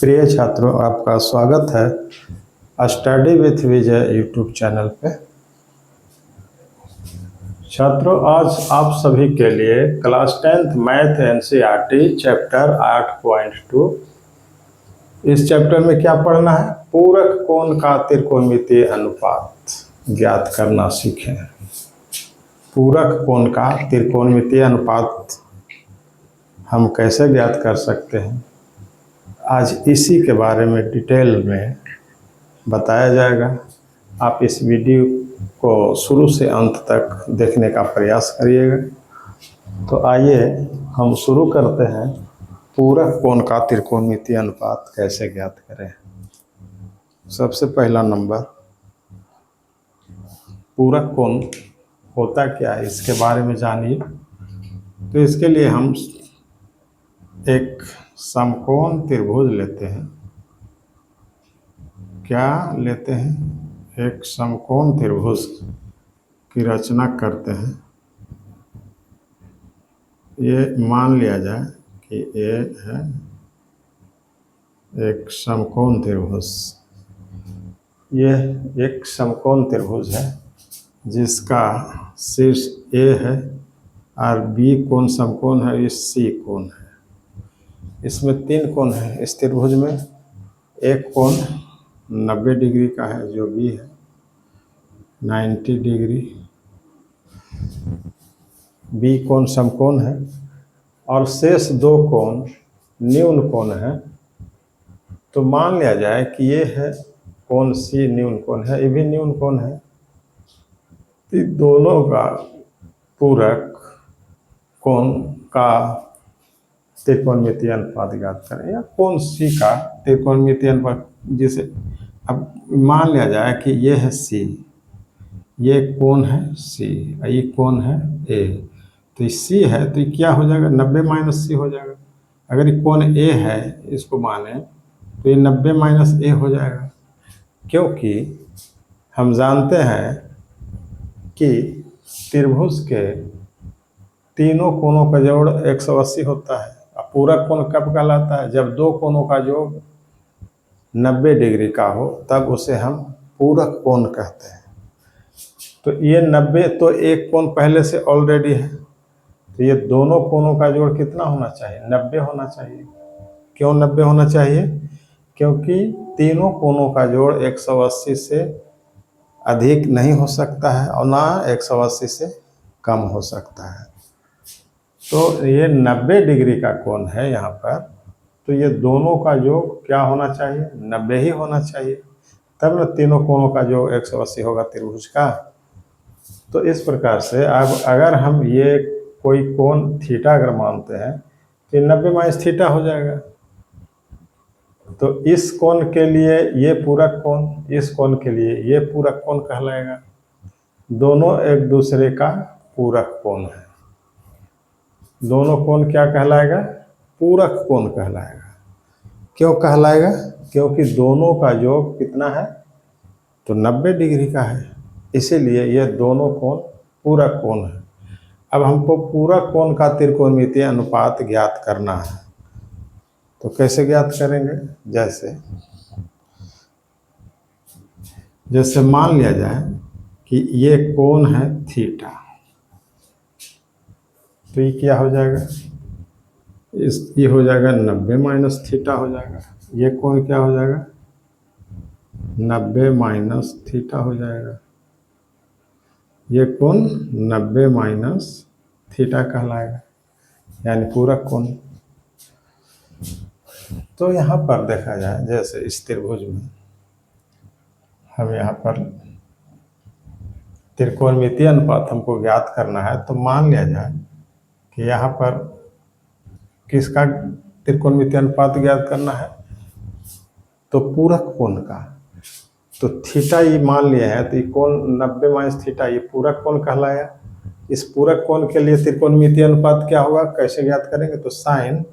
प्रिय छात्रों, आपका स्वागत है study with Vijay YouTube channel पे। छात्रों, आज आप सभी के लिए class 10th math NCERT chapter 8.2 इस चैप्टर में क्या पढ़ना है? पूरक कोण का त्रिकोणमितीय अनुपात ज्ञात करना सीखें। पूरक कोण का त्रिकोणमितीय अनुपात हम कैसे ज्ञात कर सकते हैं, आज इसी के बारे में डिटेल में बताया जाएगा। आप इस वीडियो को शुरू से अंत तक देखने का प्रयास करिएगा। तो आइए हम शुरू करते हैं। पूरक कोण का त्रिकोणमितीय अनुपात कैसे ज्ञात करें। सबसे पहला नंबर, पूरक कोण होता क्या है इसके बारे में जानिए। तो इसके लिए हम एक समकोण त्रिभुज लेते हैं। क्या लेते हैं? एक समकोण त्रिभुज की रचना करते हैं। ये मान लिया जाए कि ये है एक समकोण त्रिभुज। ये एक समकोण त्रिभुज है जिसका शीर्ष ए है और बी कोण समकोण है, इस सी कोण है। इसमें 3 कोण है इस त्रिभुज में। एक कोण 90 डिग्री का है जो बी है, 90 डिग्री बी कोण समकोण है, और शेष 2 कोण न्यून कोण है। तो मान लिया जाए कि ये है कोण सी न्यून कोण है, ये भी न्यून कोण है। तो दोनों का पूरक कोण का त्रिकोणमितीय अनुपात ज्ञात करें, या कोण सी का त्रिकोणमितीय अनुपात। जिसे अब मान लिया जाए कि ये है सी, ये कोण है सी, ये कोण है ए। तो सी है तो ये क्या हो जाएगा? 90 माइनस सी हो जाएगा। अगर ये कोण ए है, इसको माने तो ये 90 माइनस ए हो जाएगा, क्योंकि हम जानते हैं कि त्रिभुज के तीनों कोणों का जोड़ 180 होता है। अब पूरक कोण कब कहलाता है? जब 2 कोणों का जोड़ 90 डिग्री का हो, तब उसे हम पूरक कोण कहते हैं। तो ये 90, तो एक कोण पहले से ऑलरेडी है, तो ये दोनों कोणों का जोड़ कितना होना चाहिए? 90 होना चाहिए। क्यों 90 होना चाहिए? क्योंकि तीनों कोणों का जोड़ 180 से अधिक नहीं हो सकता है और ना 180 से कम हो सकता है। तो ये 90 डिग्री का कोण है यहाँ पर, तो ये दोनों का योग क्या होना चाहिए? 90 ही होना चाहिए, तब न तीनों कोणों का योग 180 होगा त्रिभुज का। तो इस प्रकार से अब अगर हम ये कोई कोण थीटा अगर मानते हैं तो 90 माइनस थीटा हो जाएगा। तो इस कोण के लिए ये पूरक कोण, इस कोण के लिए ये पूरक कोण कहलाएगा। दोनों एक दूसरे का पूरक कोण है। दोनों कोण क्या कहलाएगा? पूरक कोण कहलाएगा। क्यों कहलाएगा? क्योंकि दोनों का योग कितना है? तो 90 डिग्री का है, इसीलिए ये दोनों कोण पूरक कोण है। अब हमको पूरक कोण का त्रिकोणमितीय अनुपात ज्ञात करना है। तो कैसे ज्ञात करेंगे? जैसे मान लिया जाए कि ये कोण है थीटा, तो ये क्या हो जाएगा? ये हो जाएगा 90 माइनस थीटा हो जाएगा। ये कोण क्या हो जाएगा? 90 माइनस थीटा हो जाएगा। ये कोण 90 माइनस थीटा कहलाएगा, यानी पूरक कोण। तो यहाँ पर देखा जाए, जैसे इस त्रिभुज में हम यहाँ पर त्रिकोणमितीय अनुपात हमको ज्ञात करना है। तो मान लिया जाए कि यहाँ पर किसका त्रिकोणमितीय अनुपात ज्ञात करना है? तो पूरक कोण का। तो थीटा ये मान लिया है, तो ये कोण 90 माइनस थीटा, ये पूरक कोण कहलाया। इस पूरक कोण के लिए त्रिकोणमितीय अनुपात क्या होगा? कैसे ज्ञात करेंगे? तो साइन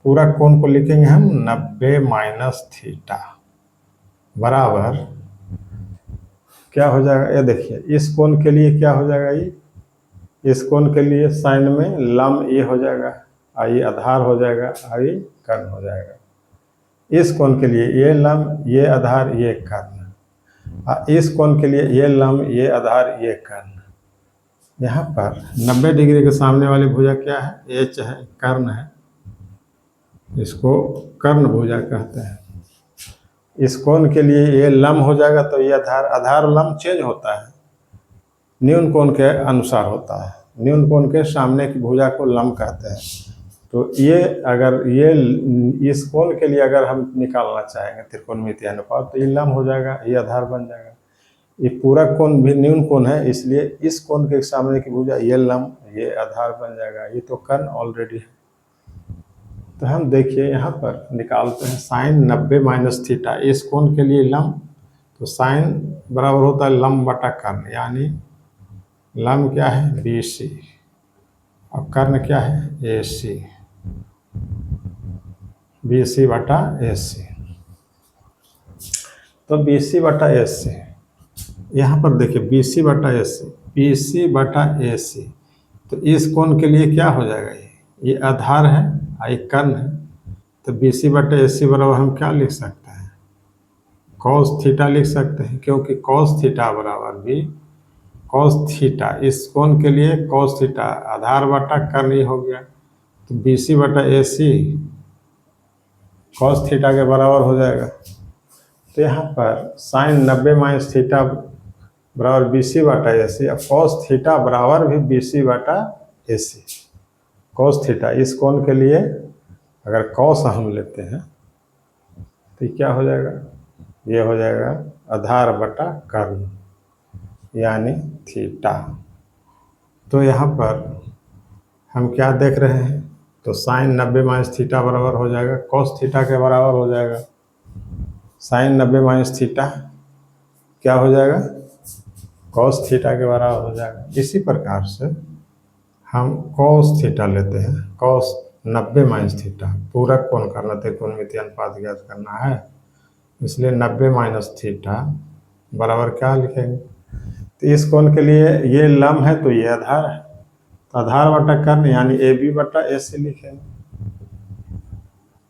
पूरक कोण को लिखेंगे हम 90 माइनस थीटा बराबर क्या हो जाएगा? ये देखिए, इस कोण के लिए क्या हो जाएगा? ये इस कोण के लिए साइन में लम ये हो जाएगा, आई आधार हो जाएगा, आई कर्ण हो जाएगा। इस कोण के लिए ये लंब, ये आधार, ये कर्ण। इस कोण के लिए ये लंब, ये आधार, ये कर्ण। यहाँ पर 90 डिग्री के सामने वाली भुजा क्या है? एच है, कर्ण है। इसको कर्ण भुजा कहते हैं। इस कोण के लिए ये लंब हो जाएगा तो ये आधार, आधार लंब चेंज होता है, न्यून कोण के अनुसार होता है। न्यून कोण के सामने की भुजा को लंब कहते हैं। तो ये अगर ये इस कोण के लिए अगर हम निकालना चाहेंगे त्रिकोणमितीय अनुपात तो ये लंब हो जाएगा, ये आधार बन जाएगा। ये पूरा कोण भी न्यून कोण है, इसलिए इस कोण के सामने की भुजा ये लंब, ये आधार बन जाएगा। ये तो कर्ण ऑलरेडी है। तो हम देखिए यहाँ पर निकालते हैं साइन 90 माइनस थीटा। इस कोण के लिए लंब, तो साइन बराबर होता है लंब बटा कर्ण, यानी लंब क्या है? BC और कर्ण क्या है? AC। BC बटा AC। तो BC बटा AC, यहाँ पर देखिए BC बटा AC, BC बटा AC। तो इस कोण के लिए क्या हो जाएगा? ये आधार है और ये कर्ण है। तो BC बटा AC बराबर हम क्या लिख सकते हैं? कॉस थीटा लिख सकते हैं, क्योंकि कॉस थीटा बराबर भी कॉस थीटा, इस कोण के लिए कॉस थीटा आधार बटा कर्ण ही हो गया। तो BC बटा AC कॉस थीटा के बराबर हो जाएगा। तो यहाँ पर साइन 90 माइनस थीटा बराबर BC बटा AC और कॉस थीटा बराबर भी BC बटा AC। कॉस थीटा इस कोण के लिए अगर कॉस हम लेते हैं तो क्या हो जाएगा? ये हो जाएगा आधार बटा कर्ण, यानी थीटा। तो यहाँ पर हम क्या देख रहे हैं? तो साइन 90 माइनस थीटा बराबर हो जाएगा कॉस थीटा के बराबर हो जाएगा। साइन 90 माइनस थीटा क्या हो जाएगा? कॉस थीटा के बराबर हो जाएगा। इसी प्रकार से हम कॉस थीटा लेते हैं, कॉस 90 माइनस थीटा, पूरा कोण करना, त्रिकोणमितीय अनुपात ज्ञात करना है, इसलिए 90 माइनस थीटा बराबर क्या लिखेंगे? तो इस कोण के लिए ये लंब है तो ये आधार है, तो आधार बटा कर्ण यानी AB बटा AC लिखेंगे।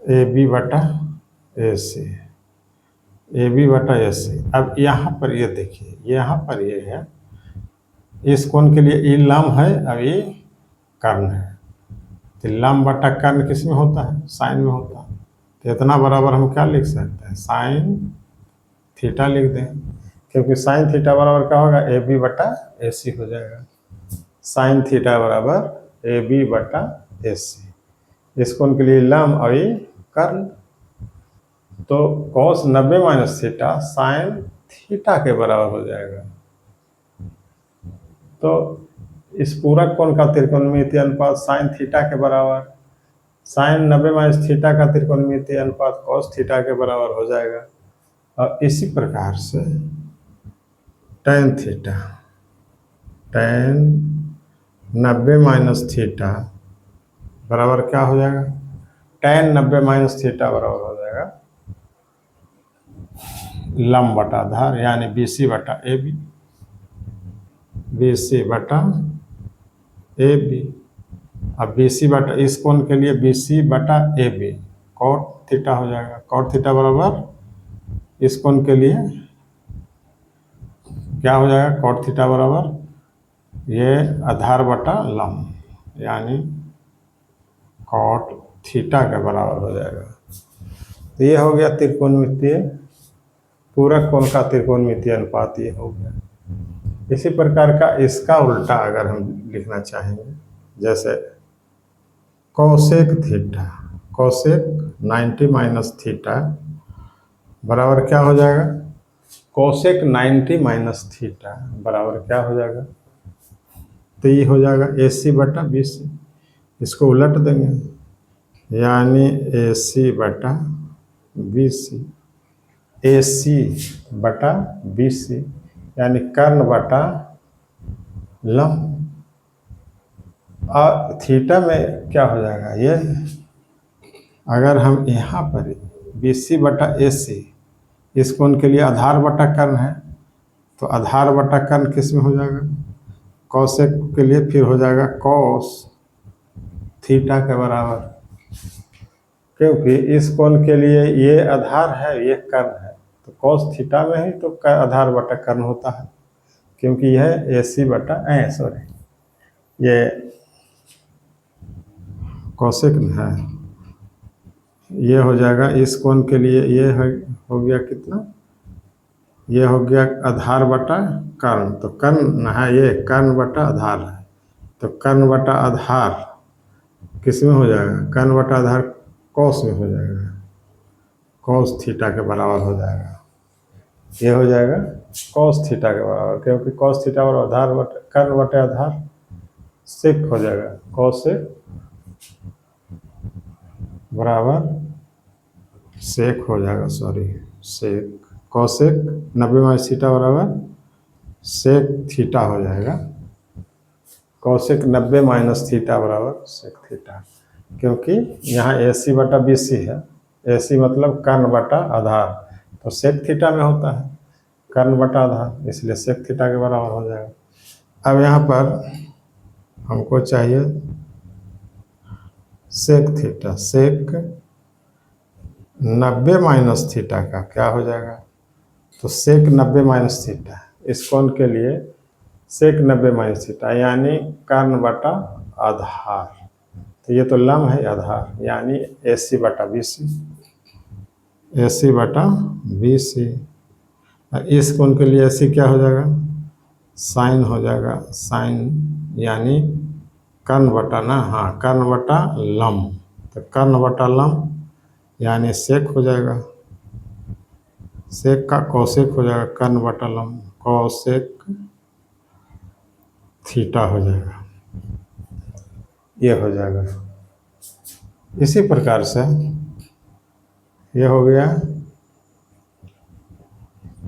AB बटा AC, AB बटा AC। अब यहाँ पर ये देखिए, यहाँ पर ये है, इस कोण के लिए ये लंब है और ये कर्ण है। तो लंब बटा कर्ण किस में होता है? साइन में होता है। तो इतना बराबर हम क्या लिख सकते हैं? साइन थीटा लिख दें, क्योंकि साइन थीटा बराबर क्या होगा? AB बटा AC हो जाएगा। साइन थीटा बराबर AB बटा AC। इस कोण के लिए लंब और ये कर्ण। तो cos 90 minus theta sine theta के बराबर हो जाएगा। तो इस पूरा कोण का त्रिकोणमितीय अनुपात साइन थीटा के बराबर, साइन 90 माइनस थीटा का त्रिकोणमितीय अनुपात कॉस थीटा के बराबर हो जाएगा। और इसी प्रकार से tan theta, tan 90 minus theta बराबर क्या हो जाएगा? टैन 90 माइनस थीटा बराबर हो जाएगा लंब बटा आधार, यानी BC बटा AB, BC बटा AB। अब BC बटा इस कोण के लिए BC बटा AB कॉट थीटा हो जाएगा। कॉट थीटा बराबर इस कोण के लिए क्या हो जाएगा? कॉट थीटा बराबर ये आधार बटा लंब, यानी कॉट थीटा के बराबर हो जाएगा। तो ये हो गया त्रिकोणमितीय, पूरा कोण का त्रिकोणमितीय अनुपात ये हो गया। इसी प्रकार का इसका उल्टा अगर हम लिखना चाहेंगे, जैसे cosec theta, cosec 90 minus theta बराबर क्या हो जाएगा? कोसेक 90 माइनस थीटा बराबर क्या हो जाएगा? तो ये हो जाएगा AC बटा BC। इसको उलट देंगे, यानी AC बटा BC, AC बटा BC, यानी कर्ण बटा लंब। और थीटा में क्या हो जाएगा? ये अगर हम यहाँ पर BC बटा AC, इस कोण के लिए आधार बटा कर्ण है, तो आधार बटा कर्ण किस में हो जाएगा? कॉसेक के लिए फिर हो जाएगा कॉस थीटा के बराबर, क्योंकि इस कोण के लिए ये आधार है, ये कर्ण है, तो कॉस थीटा में ही तो आधार बटा कर्ण होता है, क्योंकि यह AC बटा सॉरी ये कौशिक है। ये हो जाएगा इस कोण के लिए, ये हो गया कितना, ये हो गया आधार बटा कर्ण, तो कर्ण है, ये कर्ण बटा आधार है, तो कर्ण बटा आधार किस में हो जाएगा, कर्ण बटा आधार कॉस में हो जाएगा, कॉस थीटा के बराबर हो जाएगा, ये हो जाएगा कॉस थीटा के बराबर, क्योंकि कॉस थीटा बराबर आधार बटा कर्ण बटे आधार सेक हो जाएगा, कॉस सेक बराबर सेक हो जाएगा, sorry sec cosec 90 minus theta बराबर सेक थीटा हो जाएगा, कॉसेक 90 माइनस थीटा बराबर सेक थीटा, क्योंकि यहाँ AC बटा BC है, AC मतलब कर्ण बटा आधार, तो सेक थीटा में होता है कर्ण बटा आधार, इसलिए सेक थीटा के बराबर हो जाएगा। अब यहाँ पर हमको चाहिए सेक थीटा, सेक 90 माइनस थीटा का क्या हो जाएगा, तो सेक 90 माइनस थीटा, इस कोण के लिए सेक 90 माइनस थीटा यानी कर्ण बटा आधार, तो ये तो लम्ब है आधार, यानी AC बटा BC, AC बटा BC, इस कोण के लिए AC क्या हो जाएगा, साइन हो जाएगा, साइन यानी कर्ण बटा ना, हाँ कर्ण बटा लम्ब, तो कर्ण बटा लम्ब यानी सेक हो जाएगा, सेक का कौशिक हो जाएगा कर्ण बटा लम्ब, कौशिक थीटा हो जाएगा, ये हो जाएगा। इसी प्रकार से ये हो गया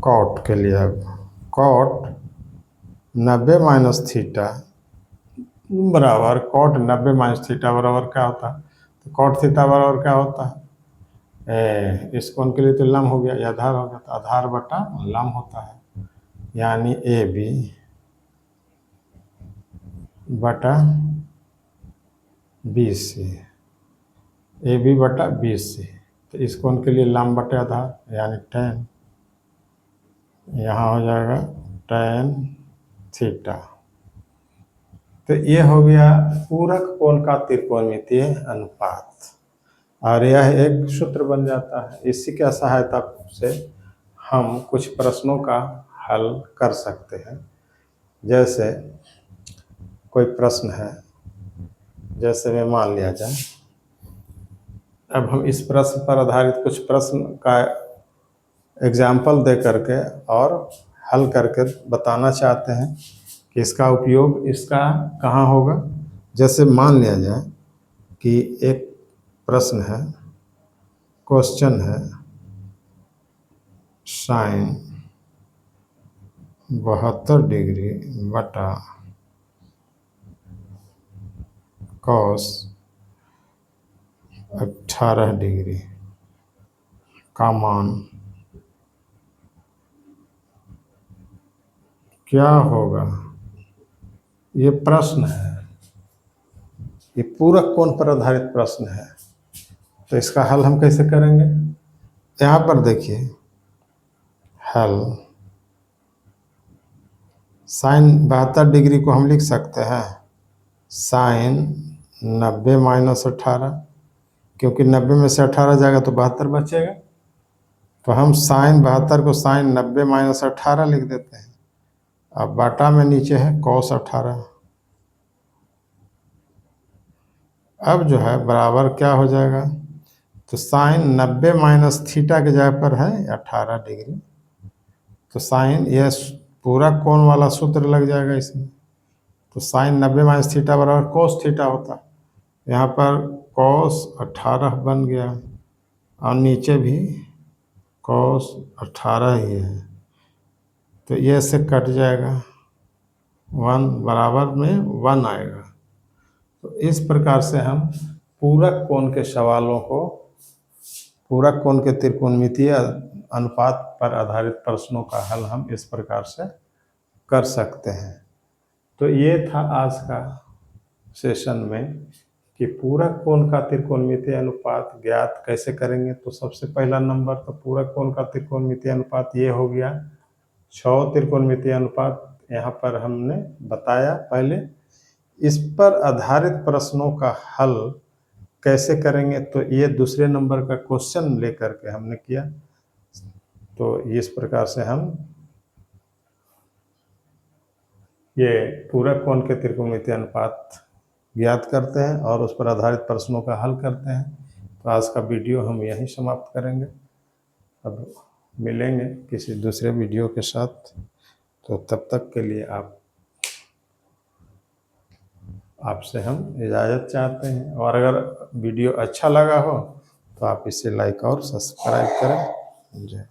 कॉट के लिए। अब कॉट 90 माइनस थीटा बराबर कॉट 90 माइनस थीटा बराबर क्या होता है, तो कॉट थीटा बराबर क्या होता है, इस कोण के लिए तो लम्ब हो गया, ये आधार हो गया, तो आधार बटा लम्ब होता है, यानी AB बटा BC, AB बटा BC, तो इस कोण के लिए लम्ब बटे आधार यानी tan, यहाँ हो जाएगा tan थीटा। तो ये हो गया पूरक कोण का त्रिकोणमितीय अनुपात, और यह एक सूत्र बन जाता है। इसी की सहायता से हम कुछ प्रश्नों का हल कर सकते हैं। जैसे कोई प्रश्न है, जैसे में मान लिया जाए, अब हम इस प्रश्न पर आधारित कुछ प्रश्न का एग्जाम्पल दे करके और हल करके बताना चाहते हैं कि इसका उपयोग इसका कहाँ होगा। जैसे मान लिया जाए कि एक प्रश्न है, क्वेश्चन है, साइन 72 डिग्री बटा कॉस 18 डिग्री का मान क्या होगा। ये प्रश्न है, ये पूरक कोण पर आधारित प्रश्न है, तो इसका हल हम कैसे करेंगे। यहाँ पर देखिए हल, साइन 72 डिग्री को हम लिख सकते हैं साइन 90 माइनस 18, क्योंकि 90 में से 18 जाएगा तो 72 बचेगा, तो हम साइन 72 को साइन 90 माइनस 18 लिख देते हैं। अब बाटा में नीचे है कॉस 18, अब जो है बराबर क्या हो जाएगा, तो साइन 90 माइनस थीटा के जगह पर है 18 डिग्री, तो साइन यह पूरा कोण वाला सूत्र लग जाएगा इसमें, तो साइन 90 माइनस थीटा बराबर कॉस थीटा होता है, यहाँ पर कॉस 18 बन गया और नीचे भी कॉस 18 ही है, तो ये से कट जाएगा, 1 बराबर में 1 आएगा। तो इस प्रकार से हम पूरक कोण के सवालों को, पूरक कोण के त्रिकोणमितीय अनुपात पर आधारित प्रश्नों का हल हम इस प्रकार से कर सकते हैं। तो ये था आज का सेशन में कि पूरक कोण का त्रिकोणमितीय अनुपात ज्ञात कैसे करेंगे। तो सबसे पहला नंबर तो पूरक कोण का त्रिकोणमितीय अनुपात ये हो गया 6 त्रिकोणमितीय अनुपात यहाँ पर हमने बताया पहले। इस पर आधारित प्रश्नों का हल कैसे करेंगे, तो ये दूसरे नंबर का क्वेश्चन लेकर के हमने किया। तो इस प्रकार से हम ये पूरक कोण के त्रिकोणमितीय अनुपात ज्ञात करते हैं और उस पर आधारित प्रश्नों का हल करते हैं। तो आज का वीडियो हम यहीं समाप्त करेंगे। अब मिलेंगे किसी दूसरे वीडियो के साथ। तो तब तक के लिए आपसे हम इजाज़त चाहते हैं। और अगर वीडियो अच्छा लगा हो तो आप इसे लाइक और सब्सक्राइब करें। जय